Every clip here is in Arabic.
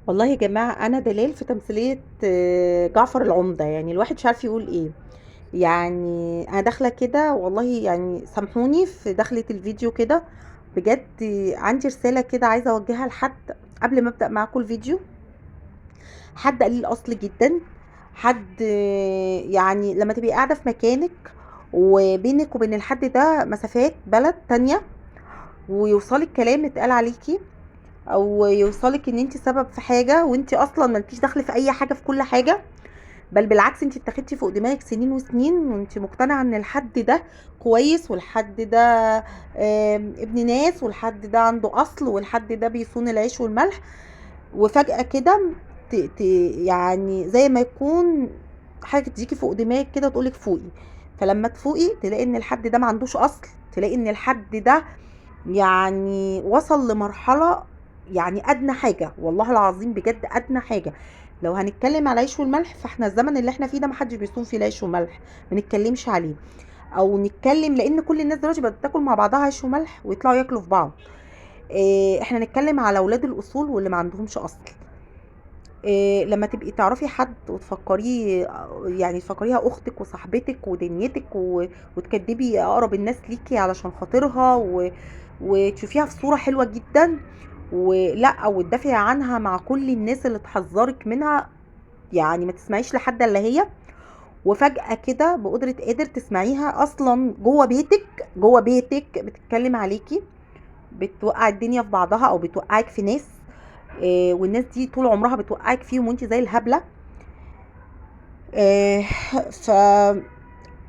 والله يا جماعة أنا دلال في تمثيلية جعفر العمدة. يعني الواحد مش عارف يقول إيه. يعني أنا داخلة كده، والله يعني سامحوني في دخلة الفيديو كده. بجد عندي رسالة كده عايزة أوجهها لحد قبل ما أبدأ معاكم الفيديو. حد قليل الأصل جدا. حد يعني لما تبقي قاعدة في مكانك وبينك وبين الحد ده مسافات بلد تانية، ويوصلك كلام اتقال عليكي، او يوصلك ان انت سبب في حاجه وانت اصلا مالكيش دخل في اي حاجه في كل حاجه. بل بالعكس، انت اتخدتي فوق دماغك سنين وسنين وانت مقتنعه ان الحد ده كويس، والحد ده ابن ناس، والحد ده عنده اصل، والحد ده بيصون العيش والملح. وفجاه كده ت... يعني زي ما يكون حاجه تجيكي فوق دماغك كده وتقولك فوقي. فلما تفوقي تلاقي ان الحد ده ما عندوش اصل، تلاقي ان الحد ده يعني وصل لمرحلة، يعني أدنى حاجة، والله العظيم بجد أدنى حاجة. لو هنتكلم على العيش والملح، فاحنا الزمن اللي احنا فيه ده محدش بيصوم فيه العيش والملح، ما نتكلمش عليه. او نتكلم لان كل الناس دلوقتي بقت تاكل مع بعضها عيش وملح ويطلعوا ياكلوا في بعض. اه، احنا نتكلم على اولاد الاصول واللي ما عندهمش اصل. اه، لما تبقي تعرفي حد وتفكريه، يعني تفكريها اختك وصاحبتك ودنيتك وتكدبي اقرب الناس ليكي علشان خاطرها وتشوفيها في صورة حلوة جدا، ولا وتدافعي عنها مع كل الناس اللي تحذرك منها. يعني ما تسمعيش لحد الا هي. وفجأة كده بقدرة قادر تسمعيها اصلا جوه بيتك بتتكلم عليكي، بتوقع الدنيا في بعضها او بتوقعك في ناس. والناس دي طول عمرها بتوقعك فيهم وانت زي الهبلة. آه، ف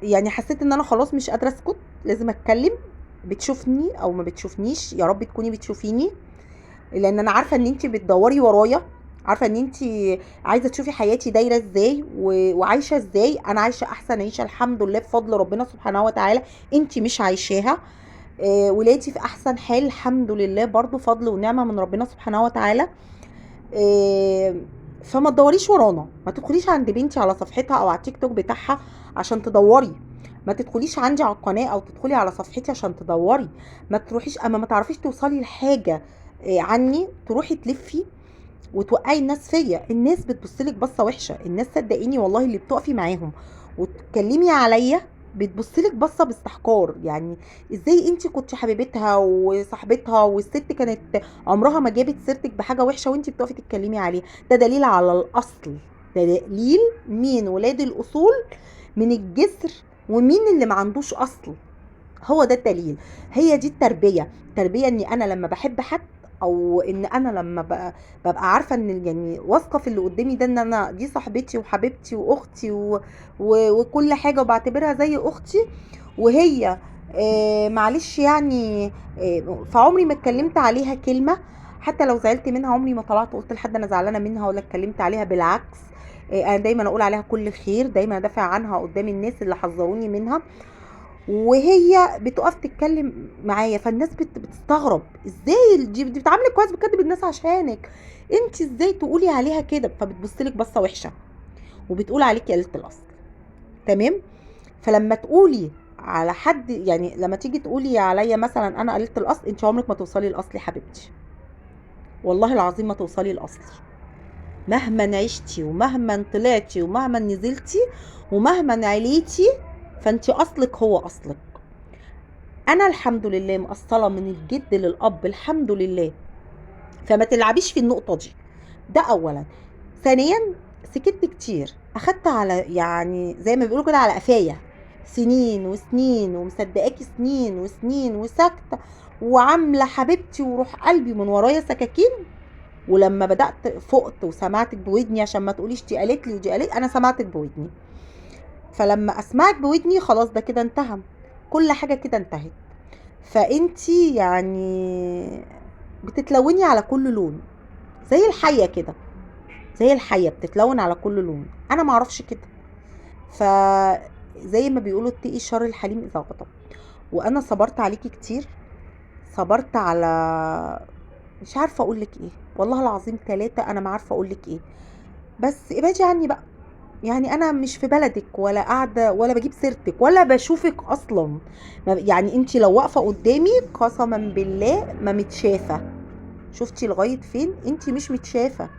يعني حسيت ان انا خلاص مش قادرة اسكت، لازم اتكلم. بتشوفني او ما بتشوفنيش، يا رب تكوني بتشوفيني، لان انا عارفه ان انت بتدوري ورايا، عارفه ان انت عايزه تشوفي حياتي دايره ازاي وعايشه ازاي. انا عايشه احسن عيشه الحمد لله بفضل ربنا سبحانه وتعالى. انت مش عايشاها. ولادي في احسن حال الحمد لله، برضو فضل ونعمه من ربنا سبحانه وتعالى. آه، فما تدوريش ورانا، ما تدخليش عند بنتي على صفحتها او على التيك توك بتاعها عشان تدوري. ما تدخليش عندي على القناه او تدخلي على صفحتي عشان تدوري. ما تروحيش اما ما تعرفيش توصلي لحاجه عني تروحي تلفي وتوقعي الناس فيا. الناس بتبصلك بصه وحشه، الناس صدقيني والله اللي بتقفي معاهم وتكلمي عليا بتبصلك بصه باستحقار. يعني ازاي انت كنت حبيبتها وصاحبتها والست كانت عمرها ما جابت سيرتك بحاجه وحشه وانت بتقفي تتكلمي عليها؟ ده دليل على الاصل، ده دليل مين ولاد الاصول من الجسر ومين اللي ما عندوش اصل. هو ده الدليل. هي دي التربيه. التربيه اني انا لما بحب حد، او ان انا لما ببقى عارفه ان يعني واثقه في اللي قدامي ده، ان انا دي صاحبتي وحبيبتي واختي وكل حاجه وبعتبرها زي اختي. وهي معلش يعني فعمري ما اتكلمت عليها كلمه. حتى لو زعلت منها عمري ما طلعت قلت لحد انا زعلانه منها ولا اتكلمت عليها، بالعكس. انا دايما اقول عليها كل خير، دايما ادافع عنها قدام الناس اللي حذروني منها. وهي بتقف تتكلم معايا، فالناس بتستغرب ازاي دي بتعاملك كويس، بتكدب الناس عشانك، انت ازاي تقولي عليها كده؟ فبتبصلك بصه وحشه وبتقول عليكي قلة الاصل. تمام. فلما تقولي على حد، يعني لما تيجي تقولي عليا مثلا انا قلة الاصل، انت عمرك ما توصلي الاصل يا حبيبتي. والله العظيم ما توصلي الاصل. مهما عشتي ومهما طلعتي ومهما نزلتي ومهما عليتي، فانت اصلك هو اصلك. انا الحمد لله مقصله من الجد للاب الحمد لله. فما تلعبيش في النقطه دي. ده اولا. ثانيا، سكت كتير، اخدت على يعني زي ما بيقولوا كده على قفايا سنين وسنين، ومصدقاكي سنين وسنين وساكته وعامله حبيبتي وروح قلبي من ورايا سكاكين. ولما بدات فقت وسمعتك بودني، عشان ما تقوليش دي قالت لي ودي قالت، انا سمعتك بودني. فلما اسمعك بودني خلاص ده كده انتهى، كل حاجه كده انتهت. فانتي يعني بتتلوني على كل لون، زي الحية كده، زي الحية بتتلون على كل لون. انا معرفش كده. فزي ما بيقولوا اتقي شر الحليم اذا غضب. وانا صبرت عليكي كتير، صبرت على، مش عارفة اقولك ايه، والله العظيم ثلاثة انا ما عارفة اقولك ايه. بس ابعدي عني بقى. يعني انا مش في بلدك ولا قاعده ولا بجيب سيرتك ولا بشوفك اصلا. يعني انت لو واقفه قدامي قسما بالله ما متشافه. شفتي لغايه فين؟ انت مش متشافه.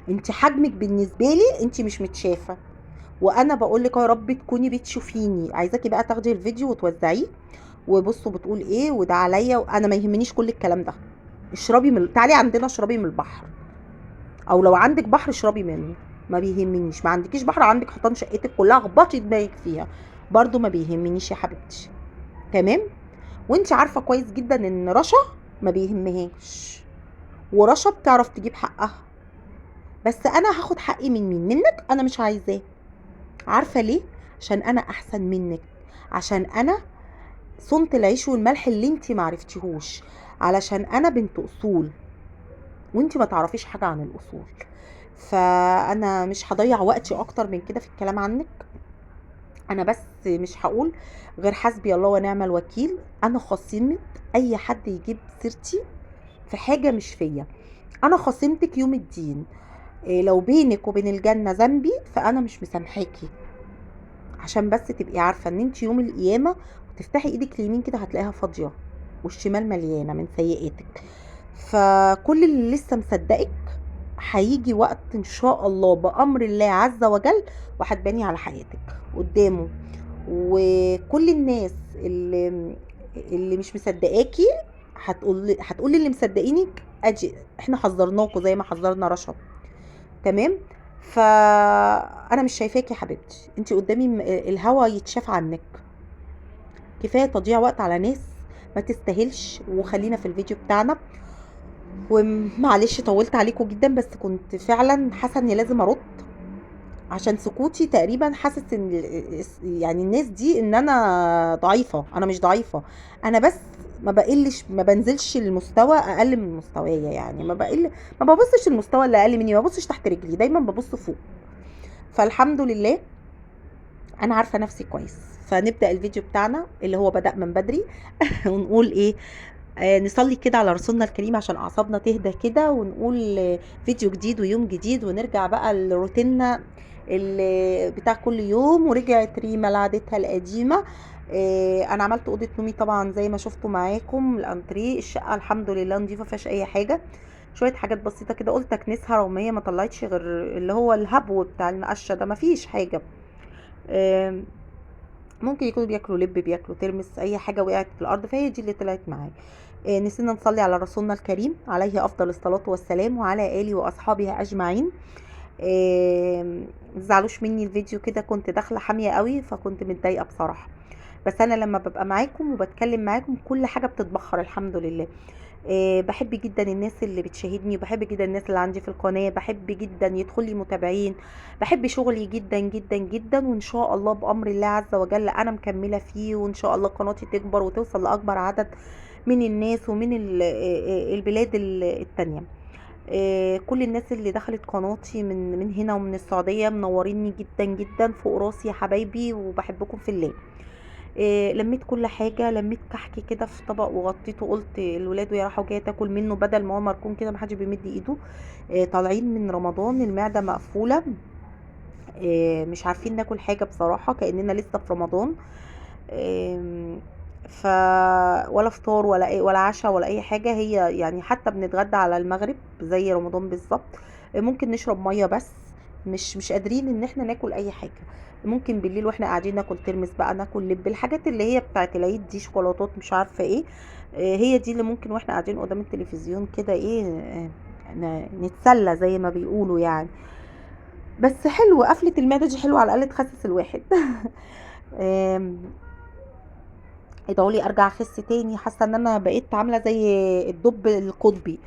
انت حجمك بالنسبه لي انت مش متشافه، وانا بقول لك يا رب تكوني بتشوفيني. عايزاكي بقى تاخدي الفيديو وتوزعيه، وبصوا بتقول ايه وده عليا، وانا ما يهمنيش كل الكلام ده. اشربي تعالي عندنا اشربي من البحر، او لو عندك بحر اشربي منه، ما بيهمنيش. ما عندكيش بحر، عندك حيطان شقتك كلها اخبطي دماغك فيها، برضو ما بيهمنيش يا حبيبتي. تمام. وانت عارفه كويس جدا ان رشا ما بيهمهاش، ورشا بتعرف تجيب حقها، بس انا هاخد حقي من مين؟ منك. انا مش عايزاه. عارفه ليه؟ عشان انا احسن منك، عشان انا صنت العيش والملح اللي انت معرفتيهوش، علشان انا بنت اصول وانت ما تعرفيش حاجه عن الاصول. فانا مش هضيع وقتي اكتر من كده في الكلام عنك. انا بس مش هقول غير حسبي الله ونعم الوكيل. انا خصيمة اي حد يجيب سيرتي في حاجه مش فيا. انا خصيمتك يوم الدين. إيه لو بينك وبين الجنه ذنبي فانا مش مسامحاكي، عشان بس تبقي عارفه ان انت يوم القيامه وتفتحي ايدك اليمين كده هتلاقيها فاضيه، والشمال مليانه من سيئاتك. فكل اللي لسه مصدقك هيجي وقت ان شاء الله بامر الله عز وجل وهتباني على حياتك قدامه. وكل الناس اللي مش مصدقاكي هتقول اللي مصدقينك اجي احنا حذرناكوا زي ما حذرنا رشا. تمام. فانا مش شايفاكي يا حبيبتي، انت قدامي الهوا يتشاف عنك. كفايه تضييع وقت على ناس ما تستاهلش. وخلينا في الفيديو بتاعنا. ومعلش طولت عليكم جدا، بس كنت فعلا حاسه اني لازم ارد، عشان سكوتي تقريبا حاسس ان يعني الناس دي ان انا ضعيفه. انا مش ضعيفه، انا بس ما بنزلش المستوى اقل من مستوايا. يعني ما ببصش المستوى اللي اقل مني، ما ببصش تحت رجلي، دايما ببص فوق. فالحمد لله انا عارفه نفسي كويس. فنبدا الفيديو بتاعنا اللي هو بدأ من بدري ونقول ايه، نصلي كده على رسولنا الكريم عشان اعصابنا تهدى كده، ونقول فيديو جديد ويوم جديد، ونرجع بقى لروتيننا اللي بتاع كل يوم. ورجعت ريما لعادتها القديمه. انا عملت اوضه نومي طبعا زي ما شفتوا معاكم، الانتريه. الشقه الحمد لله نظيفه مفيهاش اي حاجه، شويه حاجات بسيطه كده قلت اكنسها رغم هي ما طلعتش غير اللي هو الهبو بتاع المقشه ده، مفيش حاجه. آم، ممكن يكونوا بياكلوا لب، بياكلوا ترمس، اي حاجه وقعت في الارض، فهي دي اللي طلعت معايا. نسينا نصلي على رسولنا الكريم عليه افضل الصلاه والسلام، وعلى اله واصحابه اجمعين. متزعلوش مني، الفيديو كده كنت داخله حاميه قوي فكنت متضايقه بصراحه. بس انا لما ببقى معاكم وبتكلم معاكم كل حاجه بتتبخر الحمد لله. بحب جدا الناس اللي بتشاهدني، وبحب جدا الناس اللي عندي في القناة، بحب جدا يدخل لي متابعين، بحب شغلي جدا جدا جدا. وان شاء الله بأمر الله عز وجل انا مكملة فيه، وان شاء الله قناتي تكبر وتوصل لأكبر عدد من الناس ومن البلاد التانية. كل الناس اللي دخلت قناتي من هنا ومن السعودية منوريني جدا جدا، فوق راسي يا حبايبي، وبحبكم في الله. لميت كل حاجه، لميت كحك كده في طبق وغطيته، قلت الولاد وهي رايحه وجايه تاكل منه بدل ما هو مركون كده محدش بيمد ايده. طالعين من رمضان المعده مقفوله، مش عارفين ناكل حاجه بصراحه كاننا لسه في رمضان. آم، ف ولا فطار ولا ولا عشاء ولا اي حاجه. هي يعني حتى بنتغدى على المغرب زي رمضان بالظبط. ممكن نشرب ميه بس، مش قادرين ان احنا ناكل اي حاجه. ممكن بالليل واحنا قاعدين ناكل ترمس بقى، ناكل لب، الحاجات اللي هي بتاعت العيد دي، شوكولاتات مش عارفه ايه. هي دي اللي ممكن واحنا قاعدين قدام التلفزيون كده ايه، نتسلى زي ما بيقولوا يعني. بس حلو قفلة المعدة دي، حلوة على الأقل تخسس الواحد. آم، ادعوا لي ارجع اخس تاني، حاسه ان انا بقيت عامله زي الدب القطبي.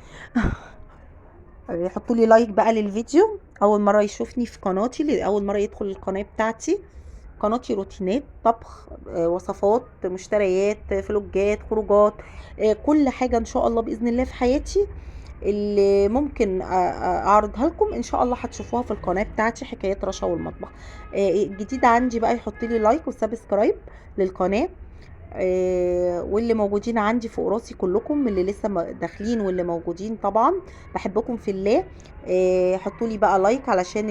حطوا لي لايك بقى للفيديو. اول مره يشوفني في قناتي، اول مره يدخل القناه بتاعتي. قناتي روتينات طبخ، وصفات، مشتريات، فلوجات، خروجات، كل حاجه ان شاء الله باذن الله في حياتي اللي ممكن اعرضها لكم ان شاء الله هتشوفوها في القناه بتاعتي، حكايات رشا والمطبخ. الجديد عندي بقى يحط لي لايك وسبسكرايب للقناه. واللي موجودين عندي فوق راسي كلكم، اللي لسه داخلين واللي موجودين طبعا بحبكم في الله. حطوا لي بقى لايك علشان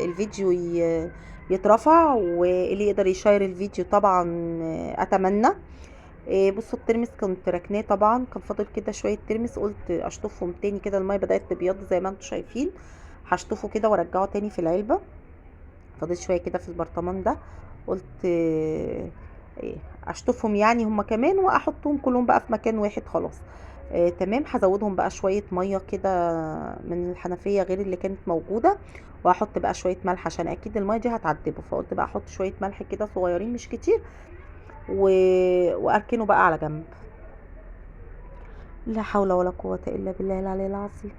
الفيديو يترفع، واللي يقدر يشير الفيديو طبعا اتمنى. بصوا الترمس كنت ركناه طبعا، كان فاضل كده شويه ترمس، قلت اشطفهم تاني كده، الميه بدات تبيض زي ما انتم شايفين. هشطفه كده وارجعه تاني في العلبه. فضيت شويه كده في البرطمان ده، قلت إيه، اشطفهم يعني هما كمان واحطهم كلهم بقى في مكان واحد خلاص. تمام. هزودهم بقى شويه ميه كده من الحنفيه غير اللي كانت موجوده، وهحط بقى شويه ملح عشان اكيد الميه دي هتعذبه، فقلت بقى احط شويه ملح كده صغيرين مش كتير و... واركنه بقى على جنب. لا حول ولا قوه الا بالله العلي العظيم.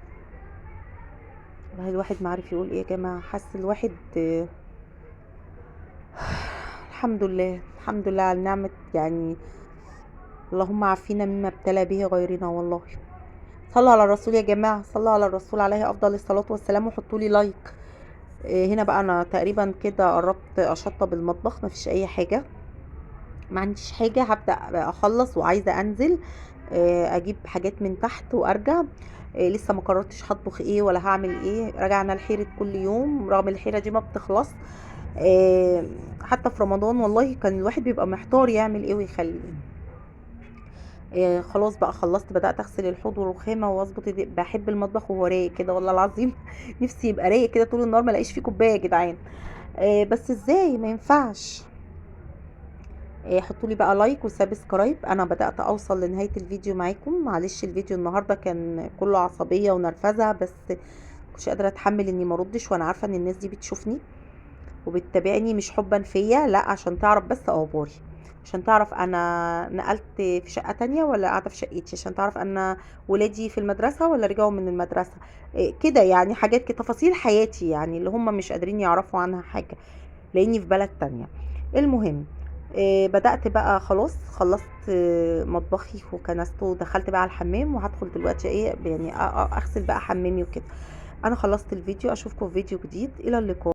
والله الواحد ما عارف يقول ايه يا جماعه، حاسس الواحد الحمد لله، الحمد لله على النعمة يعني. اللهم عافينا مما ابتلى به غيرنا والله. صلوا على الرسول يا جماعة، صلوا على الرسول عليه أفضل الصلاة والسلام، وحطوا لي لايك. هنا بقى أنا تقريبا كده قربت أشطب المطبخ، مفيش أي حاجة، ما عنديش حاجة. هبدأ بقى أخلص وعايزة أنزل أجيب حاجات من تحت وأرجع. لسه ما قررتش هطبخ ايه ولا هعمل ايه، رجعنا لحيرة كل يوم رغم الحيرة دي ما بتخلص. حتى في رمضان والله كان الواحد بيبقى محتار يعمل ايه ويخلي ايه. خلاص بقى خلصت، بدأت اغسل الحوض والرخامة واظبط بحب المطبخ وهو رايق كده والله العظيم. نفسي يبقى رايق كده طول النهار ما الاقيش فيه كوباية يا جدعان. بس ازاي، ما ينفعش. حطوا لي بقى لايك وسبسكرايب. انا بدأت اوصل لنهاية الفيديو معاكم، معلش الفيديو النهاردة كان كله عصبية ونرفزة، بس مش قادرة اتحمل اني مردش، وانا عارفة ان الناس دي بتشوفني وبتتابعني مش حبا فيا، لا عشان تعرف بس اخباري، عشان تعرف انا نقلت في شقة تانية ولا قاعدة في شقتي، عشان تعرف انا ولادي في المدرسة ولا رجعوا من المدرسة. كده يعني حاجات كده، تفاصيل حياتي يعني اللي هم مش قادرين يعرفوا عنها حاجة لاني في بلد تانية. المهم بدأت بقى خلاص، خلصت مطبخي وكنسته ودخلت بقى على الحمام، وهدخل دلوقتي ايه يعني اغسل بقى حمامي وكده. انا خلصت الفيديو، اشوفكم في فيديو جديد، الى اللقاء.